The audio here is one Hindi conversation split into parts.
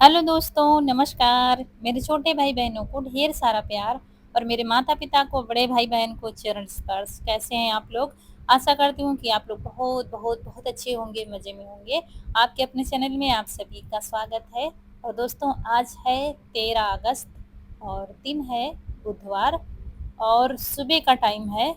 हेलो दोस्तों, नमस्कार। मेरे छोटे भाई-बहनों को ढेर सारा प्यार और मेरे माता-पिता को, बड़े भाई-बहन को चरण स्पर्श। कैसे हैं आप लोग? आशा करती हूँ कि आप लोग बहुत, बहुत, बहुत अच्छे होंगे, मज़े में होंगे। आपके अपने चैनल में आप सभी का स्वागत है। और दोस्तों, आज है 13 अगस्त और दिन है बुधवार और सुबह का टाइम है।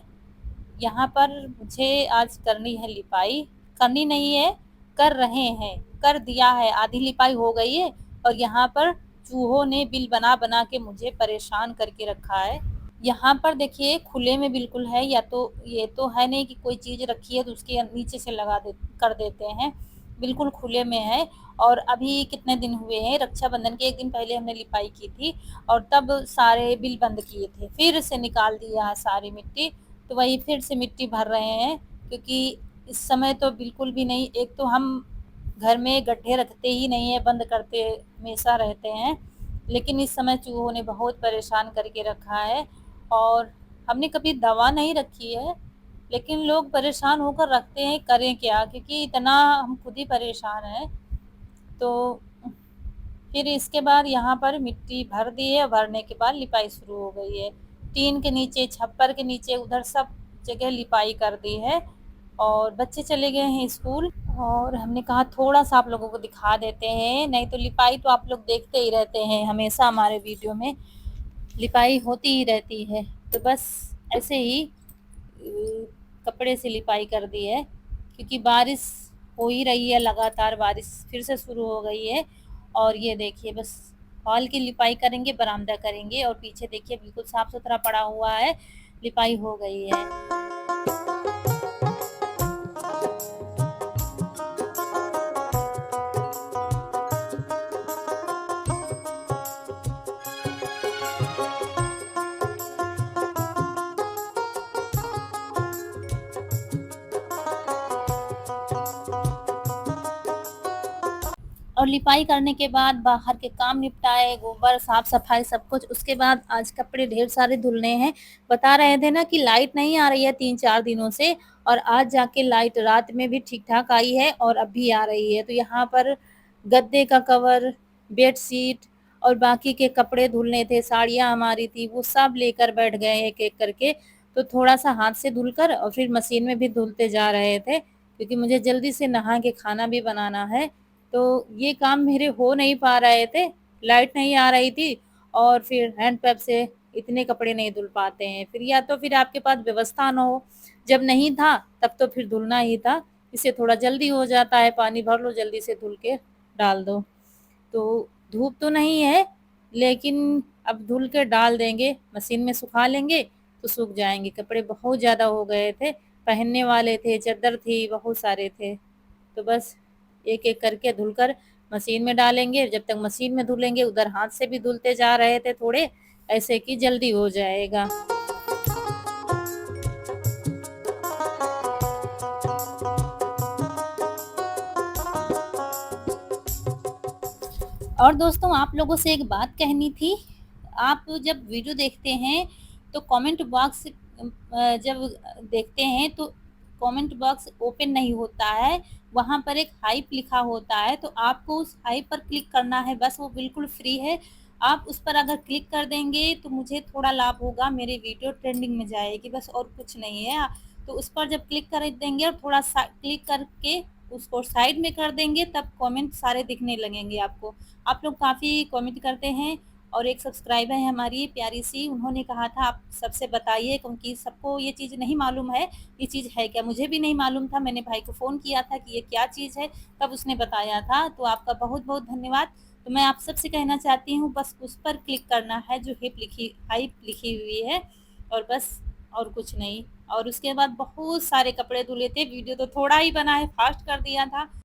यहाँ पर मुझे आज करनी है लिपाई, करनी नहीं है, कर रहे हैं, कर दिया है, आधी लिपाई हो गई है और यहाँ पर चूहों ने बिल बना-बना के मुझे परेशान करके रखा है। यहाँ पर देखिए खुले में बिल्कुल है, या तो ये तो है नहीं कि कोई चीज़ रखी है तो उसके नीचे से लगा दे कर देते हैं, बिल्कुल खुले में है। और अभी कितने दिन हुए हैं, रक्षाबंधन के 1 दिन पहले हमने लिपाई की थी और तब सारे बिल बंद किए थे, फिर से निकाल दिया है सारी मिट्टी, तो वही फिर से मिट्टी भर रहे हैं। क्योंकि इस समय तो बिल्कुल भी नहीं, एक तो हम घर में गड्ढे रखते ही नहीं है, बंद करते हमेशा रहते हैं, लेकिन इस समय चूहों ने बहुत परेशान करके रखा है। और हमने कभी दवा नहीं रखी है, लेकिन लोग परेशान होकर रखते हैं, करें क्या, क्योंकि इतना हम खुद ही परेशान हैं। तो फिर इसके बाद यहाँ पर मिट्टी भर दी है, भरने के बाद लिपाई शुरू हो गई है। टीन के नीचे, छप्पर के नीचे, उधर सब जगह लिपाई कर दी है और बच्चे चले गए हैं स्कूल। और हमने कहा थोड़ा-सा आप लोगों को दिखा देते हैं, नहीं तो लिपाई तो आप लोग देखते ही रहते हैं, हमेशा हमारे वीडियो में लिपाई होती ही रहती है। तो बस ऐसे ही कपड़े से लिपाई कर दी है, क्योंकि बारिश हो ही रही है, लगातार बारिश फिर से शुरू हो गई है। और ये देखिए, बस हॉल की लिपाई करेंगे, बरामदा करेंगे और पीछे देखिए बिल्कुल साफ-सुथरा पड़ा हुआ है, लिपाई हो गई है। और लिपाई करने के बाद बाहर के काम निपटाए, गोबर, साफ-सफाई सब कुछ, उसके बाद आज कपड़े ढेर सारे धुलने हैं। बता रहे थे ना कि लाइट नहीं आ रही है 3-4 दिनों से, और आज जाके लाइट रात में भी ठीक-ठाक आई है और अब भी आ रही है। तो यहाँ पर गद्दे का कवर, बेडशीट और बाकी के कपड़े धुलने थे, साड़ियाँ हमारी थी, वो सब लेकर बैठ गए एक-एक करके। तो थोड़ा-सा हाथ से धुलकर और फिर मशीन में भी धुलते जा रहे थे, क्योंकि मुझे जल्दी से नहा के खाना भी बनाना है। तो ये काम मेरे हो नहीं पा रहे थे, लाइट नहीं आ रही थी और फिर हैंड पंप से इतने कपड़े नहीं धुल पाते हैं। फिर या तो फिर आपके पास व्यवस्था ना हो, जब नहीं था तब तो फिर धुलना ही था, इससे थोड़ा जल्दी हो जाता है, पानी भर लो जल्दी से धुल के डाल दो। तो धूप तो नहीं है, लेकिन अब धुल के डाल देंगे, मशीन में सुखा लेंगे तो सूख जाएँगे। कपड़े बहुत ज़्यादा हो गए थे, पहनने वाले थे, चद्दर थी, बहुत सारे थे। तो बस एक-एक करके धुलकर मशीन में डालेंगे, जब तक मशीन में धुलेंगे उधर हाथ से भी धुलते जा रहे थे थोड़े, ऐसे कि जल्दी हो जाएगा। और दोस्तों, आप लोगों से एक बात कहनी थी। आप जब वीडियो देखते हैं तो कमेंट बॉक्स जब देखते हैं तो कमेंट बॉक्स ओपन नहीं होता है, वहाँ पर एक हाइप लिखा होता है, तो आपको उस हाइप पर क्लिक करना है, बस वो बिल्कुल फ्री है। आप उस पर अगर क्लिक कर देंगे तो मुझे थोड़ा लाभ होगा, मेरी वीडियो ट्रेंडिंग में जाएगी, बस और कुछ नहीं है। तो उस पर जब क्लिक कर देंगे और थोड़ा-सा क्लिक करके उसको साइड में कर देंगे, तब कमेंट सारे दिखने लगेंगे आपको। आप लोग काफ़ी कमेंट करते हैं। और एक सब्सक्राइबर है हमारी प्यारी सी, उन्होंने कहा था आप सबसे बताइए, क्योंकि सबको ये चीज़ नहीं मालूम है, ये चीज़ है क्या? मुझे भी नहीं मालूम था, मैंने भाई को फ़ोन किया था कि ये क्या चीज़ है, तब उसने बताया था, तो आपका बहुत-बहुत धन्यवाद। तो मैं आप सबसे कहना चाहती हूँ, बस उस पर क्लिक करना है जो हाइप लिखी हुई है, और बस, और कुछ नहीं। और उसके बाद बहुत सारे कपड़े धुले थे, वीडियो तो थोड़ा ही बना है, फ़ास्ट कर दिया था।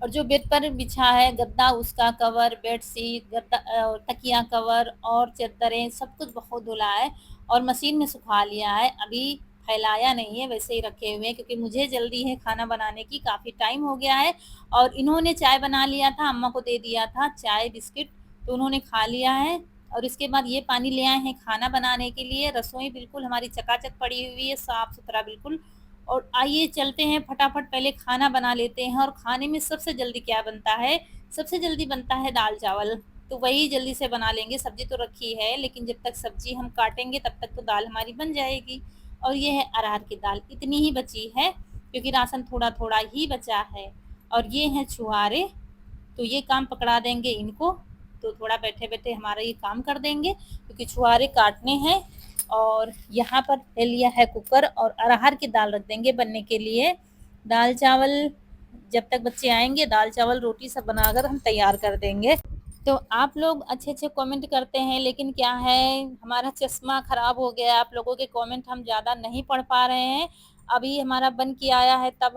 और जो बेड पर बिछा है गद्दा, उसका कवर, बेडशीट, गद्दा, तकिया कवर और चद्दरें, सब कुछ बहुत धुला है और मशीन में सुखा लिया है। अभी फैलाया नहीं है, वैसे ही रखे हुए हैं, क्योंकि मुझे जल्दी है खाना बनाने की, काफ़ी टाइम हो गया है। और इन्होंने चाय बना लिया था, अम्मा को दे दिया था चाय बिस्किट, तो उन्होंने खा लिया है। और इसके बाद ये पानी ले आए हैं खाना बनाने के लिए। रसोई बिल्कुल हमारी चकाचक पड़ी हुई है, साफ-सुथरा बिल्कुल। और आइए चलते हैं फटाफट, पहले खाना बना लेते हैं। और खाने में सबसे जल्दी क्या बनता है सबसे जल्दी बनता है दाल चावल, तो वही जल्दी से बना लेंगे। सब्जी तो रखी है, लेकिन जब तक सब्जी हम काटेंगे तब तक तो दाल हमारी बन जाएगी। और ये है अरहर की दाल, इतनी ही बची है क्योंकि राशन थोड़ा थोड़ा ही बचा है। और ये हैं छुहारे, तो ये काम पकड़ा देंगे इनको, तो थोड़ा बैठे बैठे हमारा ये काम कर देंगे क्योंकि छुहारे काटने हैं। और यहाँ पर ले लिया है कुकर और अरहर की दाल रख देंगे बनने के लिए। दाल चावल जब तक बच्चे आएंगे, दाल चावल रोटी सब बनाकर हम तैयार कर देंगे। तो आप लोग अच्छे अच्छे कमेंट करते हैं, लेकिन क्या है, हमारा चश्मा खराब हो गया है, आप लोगों के कमेंट हम ज़्यादा नहीं पढ़ पा रहे हैं। अभी हमारा बन के आया है तब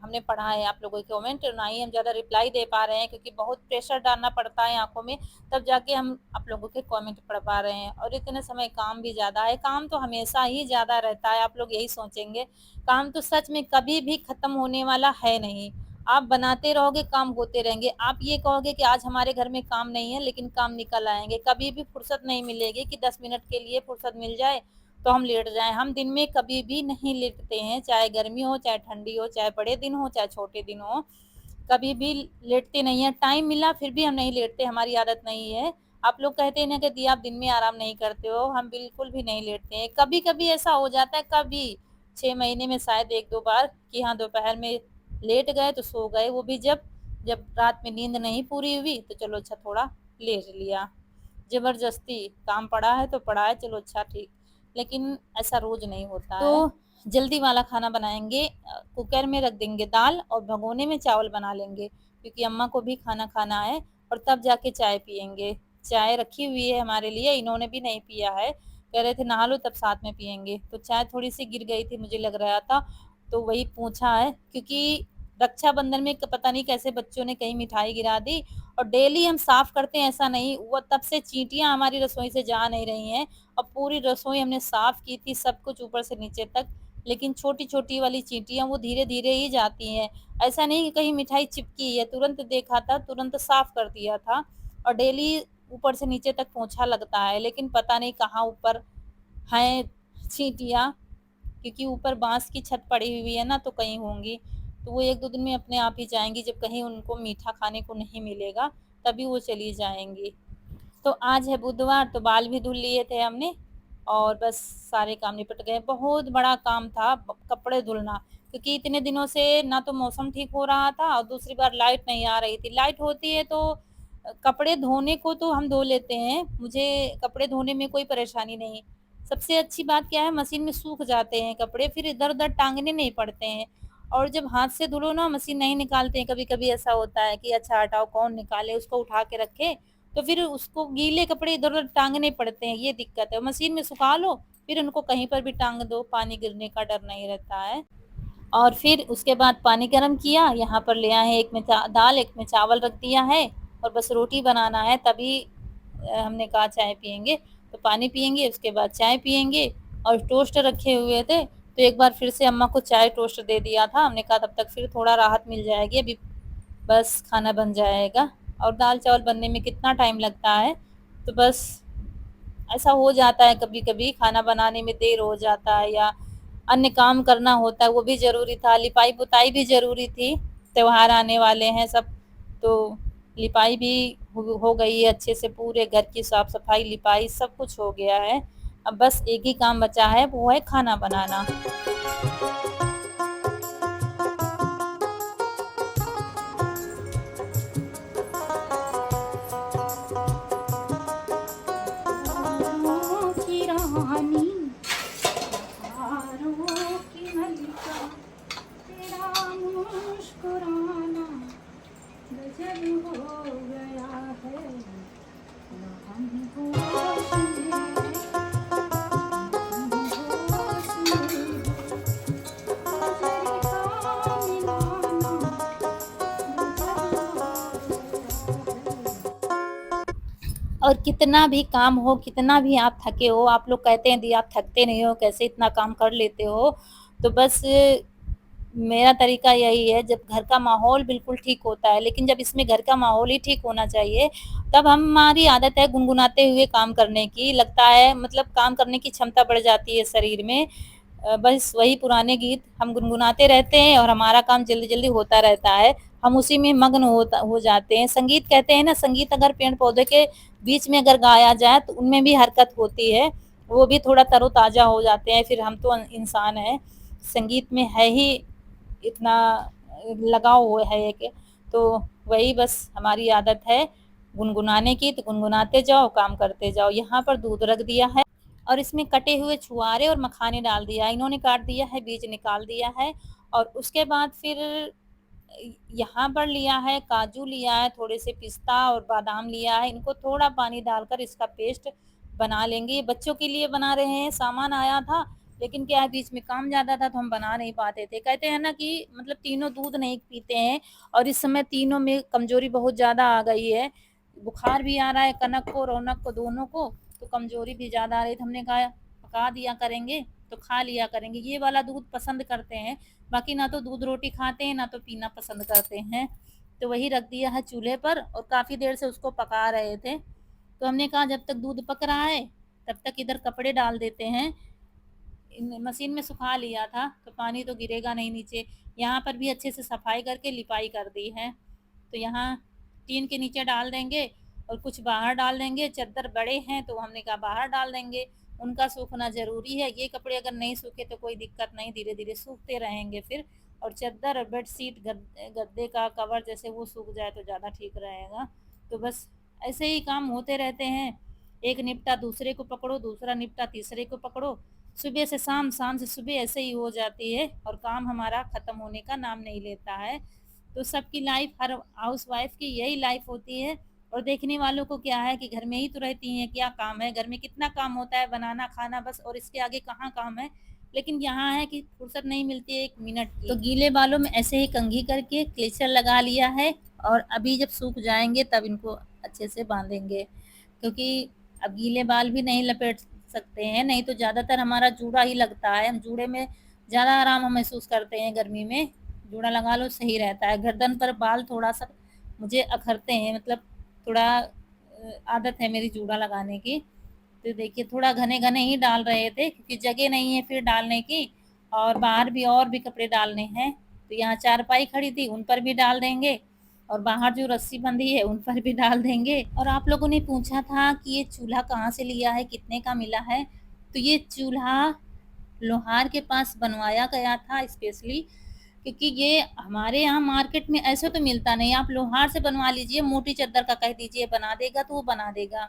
हमने पढ़ा है आप लोगों के कमेंट, ना ही हम ज़्यादा रिप्लाई दे पा रहे हैं क्योंकि बहुत प्रेशर डालना पड़ता है आंखों में, तब जाके हम आप लोगों के कमेंट पढ़ पा रहे हैं। और इतने समय काम भी ज़्यादा है, काम तो हमेशा ही ज़्यादा रहता है, आप लोग यही सोचेंगे, काम तो सच में कभी भी ख़त्म होने वाला है नहीं। आप बनाते रहोगे, काम होते रहेंगे। आप ये कहोगे कि आज हमारे घर में काम नहीं है, लेकिन काम निकल आएंगे। कभी भी फुर्सत नहीं मिलेगी कि 10 मिनट के लिए फुर्सत मिल जाए तो हम लेट जाएं। हम दिन में कभी भी नहीं लेटते हैं, चाहे गर्मी हो, चाहे ठंडी हो, चाहे बड़े दिन हो, चाहे छोटे दिन हो, कभी भी लेटते नहीं है। टाइम मिला फिर भी हम नहीं लेटते, हमारी आदत नहीं है। आप लोग कहते हैं ना कि दी आप दिन में आराम नहीं करते हो, हम बिल्कुल भी नहीं लेटते हैं। कभी कभी ऐसा हो जाता है, कभी 6 महीने में शायद 1-2 बार कि हाँ दोपहर में लेट गए तो सो गए, वो भी जब जब रात में नींद नहीं पूरी हुई तो चलो अच्छा थोड़ा लेट लिया। जबरदस्ती काम पड़ा है तो पड़ा है, चलो अच्छा ठीक, लेकिन ऐसा रोज नहीं होता है। तो जल्दी वाला खाना बनाएंगे, कुकर में रख देंगे दाल और भगोने में चावल बना लेंगे क्योंकि अम्मा को भी खाना खाना है, और तब जाके चाय पियेंगे। चाय रखी हुई है हमारे लिए, इन्होंने भी नहीं पिया है, कह रहे थे नहा लो तब साथ में पियेंगे। तो चाय थोड़ी सी गिर गई थी मुझे लग रहा था, तो वही पूछा है क्योंकि रक्षाबंधन में पता नहीं कैसे बच्चों ने कहीं मिठाई गिरा दी। और डेली हम साफ करते हैं ऐसा नहीं, वो तब से चींटियां हमारी रसोई से जा नहीं रही हैं। और पूरी रसोई हमने साफ की थी, सब कुछ ऊपर से नीचे तक, लेकिन छोटी छोटी वाली चींटियां वो धीरे धीरे ही जाती हैं। ऐसा नहीं कि कहीं मिठाई चिपकी है, तुरंत देखा था, तुरंत साफ कर दिया था। और डेली ऊपर से नीचे तक पोछा लगता है, लेकिन पता नहीं कहाँ ऊपर हैं चींटियां, क्योंकि ऊपर बांस की छत पड़ी हुई है ना, तो कहीं होंगी। तो वो 1-2 दिन में अपने आप ही जाएंगी, जब कहीं उनको मीठा खाने को नहीं मिलेगा तभी वो चली जाएंगी। तो आज है बुधवार, तो बाल भी धुल लिए थे हमने और बस सारे काम निपट गए। बहुत बड़ा काम था कपड़े धुलना, क्योंकि इतने दिनों से ना तो मौसम ठीक हो रहा था और दूसरी बार लाइट नहीं आ रही थी। लाइट होती है तो कपड़े धोने को तो हम धो लेते हैं, मुझे कपड़े धोने में कोई परेशानी नहीं। सबसे अच्छी बात क्या है, मशीन में सूख जाते हैं कपड़े, फिर इधर उधर टांगने नहीं पड़ते हैं। और जब हाथ से धुलो ना, मशीन नहीं निकालते हैं, कभी कभी ऐसा होता है कि अच्छा हटाओ कौन निकाले, उसको उठा के रखे, तो फिर उसको गीले कपड़े इधर उधर टांगने पड़ते हैं, ये दिक्कत है। मशीन में सुखा लो, फिर उनको कहीं पर भी टांग दो, पानी गिरने का डर नहीं रहता है। और फिर उसके बाद पानी गर्म किया, यहाँ पर ले आए हैं, एक में दाल एक में चावल रख दिया है, और बस रोटी बनाना है। तभी हमने कहा चाय पियेंगे, तो पानी पियेंगे उसके बाद चाय पियेंगे। और टोस्ट रखे हुए थे तो एक बार फिर से अम्मा को चाय टोस्ट दे दिया था, हमने कहा तब तक फिर थोड़ा राहत मिल जाएगी, अभी बस खाना बन जाएगा। और दाल चावल बनने में कितना टाइम लगता है, तो बस ऐसा हो जाता है, कभी कभी खाना बनाने में देर हो जाता है या अन्य काम करना होता है, वो भी ज़रूरी था। लिपाई पुताई भी ज़रूरी थी, त्योहार आने वाले हैं सब, तो लिपाई भी हो गई है अच्छे से, पूरे घर की साफ सफाई लिपाई सब कुछ हो गया है। अब बस एक ही काम बचा है, वो है खाना बनाना। की रानी, बहारों की मलिका, तेरा मुस्कुराना गजब हो गया है, ना हम होश में, हम होश में, नजर का मिलाना गजब हो गया है। और कितना भी काम हो, कितना भी आप थके हो, आप लोग कहते हैं दी आप थकते नहीं हो, कैसे इतना काम कर लेते हो, तो बस मेरा तरीका यही है, जब घर का माहौल बिल्कुल ठीक होता है, लेकिन जब इसमें घर का माहौल ही ठीक होना चाहिए, तब हमारी आदत है गुनगुनाते हुए काम करने की, लगता है मतलब काम करने की क्षमता बढ़ जाती है शरीर में। बस वही पुराने गीत हम गुनगुनाते रहते हैं और हमारा काम जल्दी जल्दी होता रहता है। हम उसी में मग्न हो जाते हैं। संगीत कहते हैं ना, संगीत अगर पेड़ पौधे के बीच में अगर गाया जाए तो उनमें भी हरकत होती है, वो भी थोड़ा तरोताजा हो जाते हैं। फिर हम तो इंसान हैं, संगीत में है ही इतना लगाव हुआ है एक, तो वही बस हमारी आदत है गुनगुनाने की, तो गुनगुनाते जाओ, काम करते जाओ। यहाँ पर दूध रख दिया है और इसमें कटे हुए छुआरे और मखाने डाल दिया है, इन्होंने काट दिया है, बीज निकाल दिया है। और उसके बाद फिर यहाँ पर लिया है काजू, लिया है थोड़े से पिस्ता और बादाम लिया है, इनको थोड़ा पानी डालकर इसका पेस्ट बना लेंगे। ये बच्चों के लिए बना रहे हैं, सामान आया था लेकिन क्या है बीच में काम ज़्यादा था तो हम बना नहीं पाते थे। कहते हैं ना कि मतलब तीनों दूध नहीं पीते हैं, और इस समय तीनों में कमज़ोरी बहुत ज़्यादा आ गई है। बुखार भी आ रहा है कनक को, रौनक को, दोनों को, तो कमज़ोरी भी ज़्यादा आ रही है। तो हमने कहा पका दिया करेंगे तो खा लिया करेंगे, ये वाला दूध पसंद करते हैं। बाकी ना तो दूध रोटी खाते हैं ना तो पीना पसंद करते हैं। तो वही रख दिया है चूल्हे पर और काफ़ी देर से उसको पका रहे थे। तो हमने कहा जब तक दूध पक रहा है तब तक इधर कपड़े डाल देते हैं। मशीन में सुखा लिया था तो पानी तो गिरेगा नहीं नीचे। यहाँ पर भी अच्छे से सफाई करके लिपाई कर दी है। तो यहाँ टीन के नीचे डाल देंगे और कुछ बाहर डाल देंगे। चादर बड़े हैं तो हमने कहा बाहर डाल देंगे, उनका सूखना ज़रूरी है। ये कपड़े अगर नहीं सूखे तो कोई दिक्कत नहीं, धीरे धीरे सूखते रहेंगे फिर। और चादर और बेडशीट गद्दे का कवर जैसे वो सूख जाए तो ज़्यादा ठीक रहेगा। तो बस ऐसे ही काम होते रहते हैं, एक निपटा दूसरे को पकड़ो, दूसरा निपटा तीसरे को पकड़ो, सुबह से शाम, शाम से सुबह ऐसे ही हो जाती है और काम हमारा ख़त्म होने का नाम नहीं लेता है। तो सबकी लाइफ, हर हाउस वाइफ की यही लाइफ होती है। और देखने वालों को क्या है कि घर में ही तो रहती हैं, क्या काम है घर में, कितना काम होता है, बनाना खाना बस, और इसके आगे कहाँ काम है। लेकिन यहाँ है कि फुर्सत नहीं मिलती है 1 मिनट की। तो गीले बालों में ऐसे ही कंघी करके क्लेचर लगा लिया है और अभी जब सूख जाएंगे तब इनको अच्छे से बांधेंगे, क्योंकि अब गीले बाल भी नहीं लपेट सकते हैं, नहीं तो ज़्यादातर हमारा जूड़ा ही लगता है। हम जूड़े में ज़्यादा आराम हम महसूस करते हैं गर्मी में, जूड़ा लगा लो सही रहता है। गर्दन पर बाल थोड़ा सा मुझे अखरते हैं, मतलब थोड़ा आदत है मेरी जूड़ा लगाने की। तो देखिए थोड़ा घने घने ही डाल रहे थे क्योंकि जगह नहीं है फिर डालने की, और बाहर भी और भी कपड़े डालने हैं। तो यहाँ चारपाई खड़ी थी उन पर भी डाल देंगे, और बाहर जो रस्सी बंधी है उन पर भी डाल देंगे। और आप लोगों ने पूछा था कि ये चूल्हा कहाँ से लिया है, कितने का मिला है। तो ये चूल्हा लोहार के पास बनवाया गया था स्पेशली, क्योंकि ये हमारे यहाँ मार्केट में ऐसे तो मिलता नहीं। आप लोहार से बनवा लीजिए, मोटी चद्दर का कह दीजिए बना देगा तो वो बना देगा।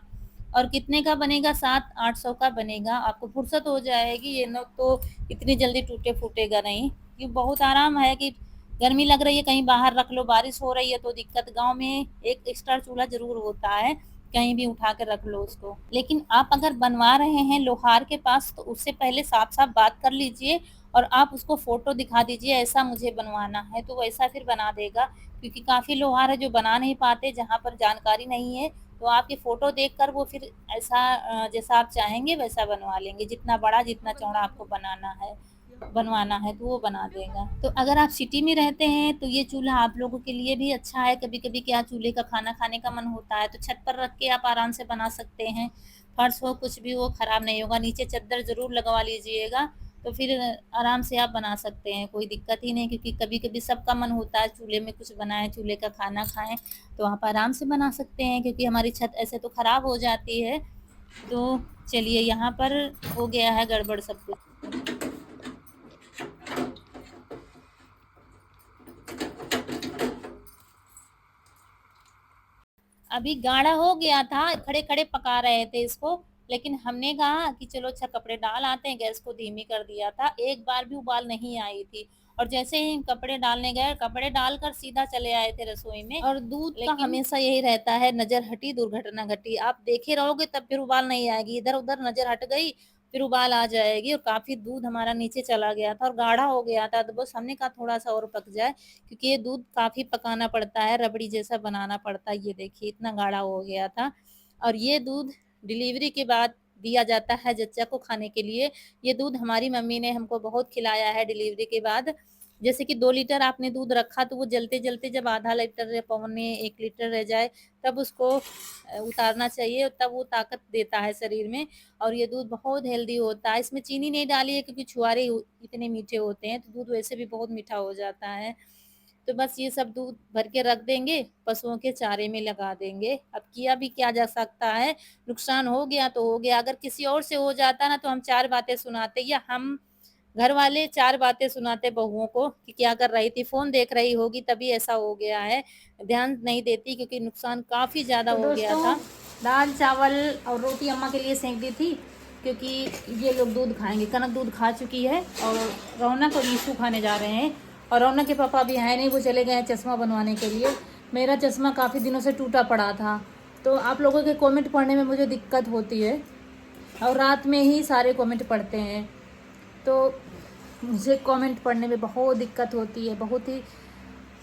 और कितने का बनेगा, 700-800 का बनेगा, आपको फुर्सत हो जाएगी। ये न तो इतनी जल्दी टूटे फूटेगा नहीं, ये बहुत आराम है कि गर्मी लग रही है कहीं बाहर रख लो, बारिश हो रही है तो दिक्कत। गांव में एक एक्स्ट्रा चूल्हा जरूर होता है, कहीं भी उठा कर रख लो उसको। लेकिन आप अगर बनवा रहे हैं लोहार के पास तो उससे पहले साफ साफ बात कर लीजिए और आप उसको फोटो दिखा दीजिए ऐसा मुझे बनवाना है, तो वैसा फिर बना देगा। क्योंकि काफ़ी लोहार है जो बना नहीं पाते, जहाँ पर जानकारी नहीं है, तो आपकी फ़ोटो देखकर वो फिर ऐसा जैसा आप चाहेंगे वैसा बनवा लेंगे। जितना बड़ा जितना चौड़ा आपको बनवाना है तो वो बना देगा। तो अगर आप सिटी में रहते हैं तो ये चूल्हा आप लोगों के लिए भी अच्छा है। कभी-कभी क्या चूल्हे का खाना खाने का मन होता है तो छत पर रख के आप आराम से बना सकते हैं। फर्श हो कुछ भी हो खराब नहीं होगा, नीचे चद्दर ज़रूर लगवा लीजिएगा, तो फिर आराम से आप बना सकते हैं, कोई दिक्कत ही नहीं। क्योंकि कभी-कभी सबका मन होता है चूल्हे में कुछ बनाएँ, चूल्हे का खाना खाएँ, तो आप आराम से बना सकते हैं क्योंकि हमारी छत ऐसे तो खराब हो जाती है। तो चलिए यहाँ पर हो गया है गड़बड़ सब कुछ। अभी गाढ़ा हो गया था, खड़े-खड़े पका रहे थे इसको, लेकिन हमने कहा कि चलो अच्छा कपड़े डाल आते हैं, गैस को धीमी कर दिया था, एक बार भी उबाल नहीं आई थी। और जैसे ही कपड़े डालने गए, कपड़े डालकर सीधा चले आए थे रसोई में। और दूध का हमेशा यही रहता है, नज़र हटी दुर्घटना घटी। आप देखे रहोगे तब फिर उबाल नहीं आएगी, इधर-उधर नज़र हट गई फिर उबाल आ जाएगी। और काफ़ी दूध हमारा नीचे चला गया था और गाढ़ा हो गया था, तो बस हमने कहा थोड़ा-सा और पक जाए, क्योंकि ये दूध काफ़ी पकाना पड़ता है, रबड़ी जैसा बनाना पड़ता है। ये देखिए इतना गाढ़ा हो गया था। और ये दूध डिलीवरी के बाद दिया जाता है जच्चा को खाने के लिए। ये दूध हमारी मम्मी ने हमको बहुत खिलाया है डिलीवरी के बाद। जैसे कि 2 लीटर आपने दूध रखा तो वो जलते-जलते जब आधा लीटर या पौने 1 लीटर रह जाए तब उसको उतारना चाहिए, तब वो ताकत देता है शरीर में। और ये दूध बहुत हेल्दी होता है। इसमें चीनी नहीं डाली है क्योंकि छुआरे इतने मीठे होते हैं, तो दूध वैसे भी बहुत मीठा हो जाता है। तो बस ये सब दूध भर के रख देंगे, पशुओं के चारे में लगा देंगे। अब किया भी क्या जा सकता है, नुकसान हो गया तो हो गया। अगर किसी और से हो जाता ना तो हम 4 बातें सुनाते, या हम घर वाले 4 बातें सुनाते बहुओं को कि क्या कर रही थी, फ़ोन देख रही होगी तभी ऐसा हो गया है। ध्यान नहीं देती क्योंकि नुकसान काफ़ी ज़्यादा हो गया था। दाल चावल और रोटी अम्मा के लिए सेंक दी थी क्योंकि ये लोग दूध खाएंगे। कनक दूध खा चुकी है और रौनक और यीशु खाने जा रहे हैं। और रौनक के पापा भी है नहीं, वो चले गए हैं चश्मा बनवाने के लिए। मेरा चश्मा काफ़ी दिनों से टूटा पड़ा था, तो आप लोगों के कमेंट पढ़ने में मुझे दिक्कत होती है और रात में ही सारे कमेंट पढ़ते हैं, तो मुझे कमेंट पढ़ने में बहुत दिक्कत होती है। बहुत ही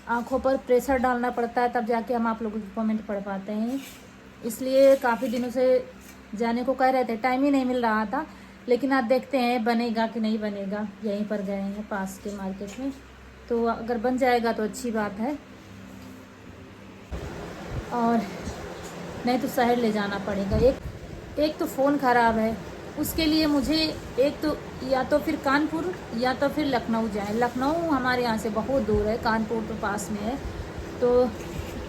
आंखों पर प्रेशर डालना पड़ता है, तब जाके हम आप लोगों के कमेंट पढ़ पाते हैं। इसलिए काफ़ी दिनों से जाने को कह रहे थे, टाइम ही नहीं मिल रहा था। लेकिन आप देखते हैं बनेगा कि नहीं बनेगा। यहीं पर गए हैं पास के मार्केट में, तो अगर बन जाएगा तो अच्छी बात है, और नहीं तो शहर ले जाना पड़ेगा। एक तो फ़ोन ख़राब है, उसके लिए मुझे एक तो या तो फिर कानपुर या तो फिर लखनऊ जाए। लखनऊ हमारे यहाँ से बहुत दूर है, कानपुर तो पास में है, तो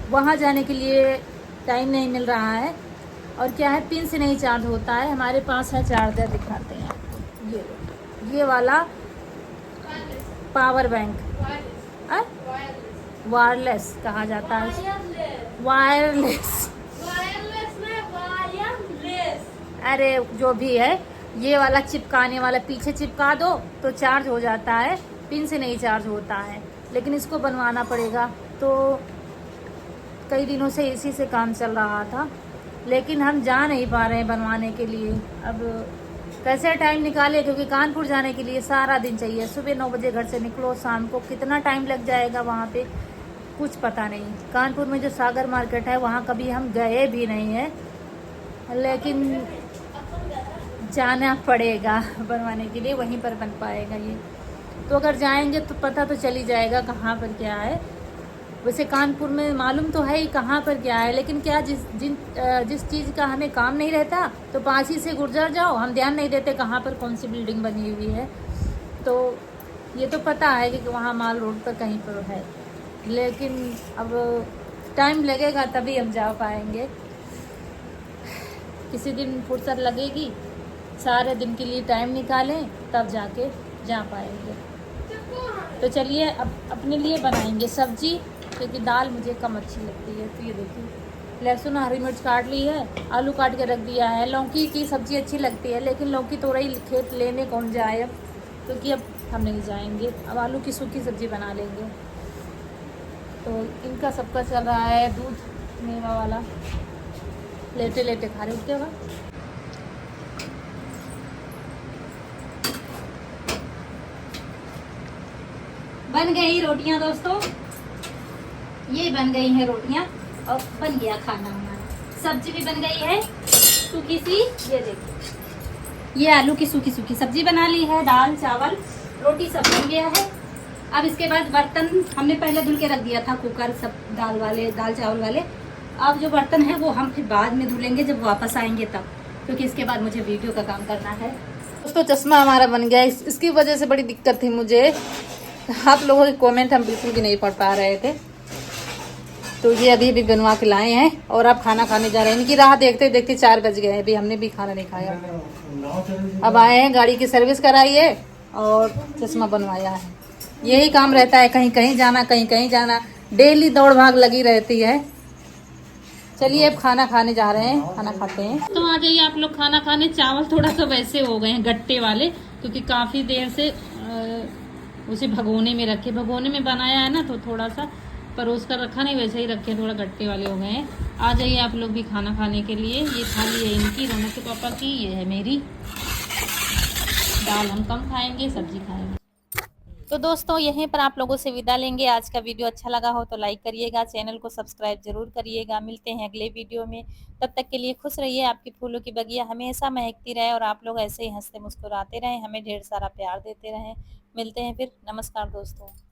वहाँ जाने के लिए टाइम नहीं मिल रहा है। और क्या है, पिन से नहीं चार्ज होता है। हमारे पास है चार्जर, दिखाते हैं आपको, ये वाला पावर बैंक, वायरलेस कहा जाता है, वायरलेस, अरे जो भी है, ये वाला चिपकाने वाला पीछे चिपका दो तो चार्ज हो जाता है, पिन से नहीं चार्ज होता है। लेकिन इसको बनवाना पड़ेगा, तो कई दिनों से इसी से काम चल रहा था, लेकिन हम जा नहीं पा रहे हैं बनवाने के लिए। अब कैसे टाइम निकाले, क्योंकि कानपुर जाने के लिए सारा दिन चाहिए। सुबह 9 बजे घर से निकलो, शाम को कितना टाइम लग जाएगा वहाँ पे कुछ पता नहीं। कानपुर में जो सागर मार्केट है वहाँ कभी हम गए भी नहीं हैं, लेकिन जाना पड़ेगा बनवाने के लिए, वहीं पर बन पाएगा ये। तो अगर जाएंगे तो पता तो चल ही जाएगा कहाँ पर क्या है। वैसे कानपुर में मालूम तो है ही कहाँ पर क्या है, लेकिन क्या जिस चीज़ का हमें काम नहीं रहता तो पास ही से गुजर जाओ, हम ध्यान नहीं देते कहाँ पर कौन सी बिल्डिंग बनी हुई है। तो ये तो पता है कि वहाँ माल रोड पर कहीं पर है, लेकिन अब टाइम लगेगा तभी हम जा पाएंगे। किसी दिन फुर्सत लगेगी, सारे दिन के लिए टाइम निकालें तब जाके जा पाएंगे। तो चलिए अब अपने लिए बनाएंगे सब्जी, क्योंकि दाल मुझे कम अच्छी लगती है। तो ये देखिए, लहसुन हरी मिर्च काट ली है, आलू काट के रख दिया है। लौकी की सब्ज़ी अच्छी लगती है, लेकिन लौकी तोरई खेत लेने कौन जाए अब, क्योंकि अब हम नहीं जाएंगे। अब आलू की सूखी सब्ज़ी बना लेंगे। तो इनका सबका चल रहा है दूध मेवा वाला, लेटे लेटे खा रहे उठते हुआ। बन गई रोटियां दोस्तों, ये बन गई हैं रोटियां और बन गया खाना हमारा। सब्जी भी बन गई है सूखी सी, ये देखिए, ये आलू की सूखी सूखी सब्जी बना ली है। दाल चावल रोटी सब बन गया है। अब इसके बाद बर्तन हमने पहले धुल के रख दिया था, कुकर सब दाल चावल वाले। अब जो बर्तन है वो हम फिर बाद में धुलेंगे जब वापस आएंगे तब, क्योंकि इसके बाद मुझे वीडियो का काम करना है। दोस्तों चश्मा हमारा बन गया, इसकी वजह से बड़ी दिक्कत थी मुझे। आप लोगों के कमेंट हम बिल्कुल भी नहीं पढ़ पा रहे थे, तो ये अभी भी बनवा के लाए हैं और अब खाना खाने जा रहे हैं। इनकी राह देखते देखते 4 बज गए हैं, अभी हमने भी खाना नहीं खाया। अब आए हैं, गाड़ी की सर्विस कराई है और चश्मा बनवाया है। यही काम रहता है, कहीं कहीं जाना कहीं कहीं जाना, डेली दौड़ भाग लगी रहती है। चलिए अब खाना खाने जा रहे हैं, खाना खाते हैं। तो आ जाइए आप लोग खाना खाने। चावल थोड़ा सा वैसे हो गए हैं गट्टे वाले, क्योंकि काफ़ी देर से उसे भगोने में रखे, भगोने में बनाया है ना, तो थोड़ा सा परोस कर रखा नहीं, वैसे ही रखे, थोड़ा गट्टे वाले हो गए हैं। आ जाइए आप लोग भी खाना खाने के लिए। ये थाली है इनकी, रौनक के पापा की, ये है मेरी। दाल हम कम खाएंगे, सब्जी खाएंगे। तो दोस्तों यहीं पर आप लोगों से विदा लेंगे। आज का वीडियो अच्छा लगा हो तो लाइक करिएगा, चैनल को सब्सक्राइब जरूर करिएगा। मिलते हैं अगले वीडियो में, तब तक के लिए खुश रहिए। आपकी फूलों की बगिया हमेशा महकती रहे और आप लोग ऐसे ही हंसते मुस्कुराते रहें, हमें ढेर सारा प्यार देते रहें। मिलते हैं फिर, नमस्कार दोस्तों।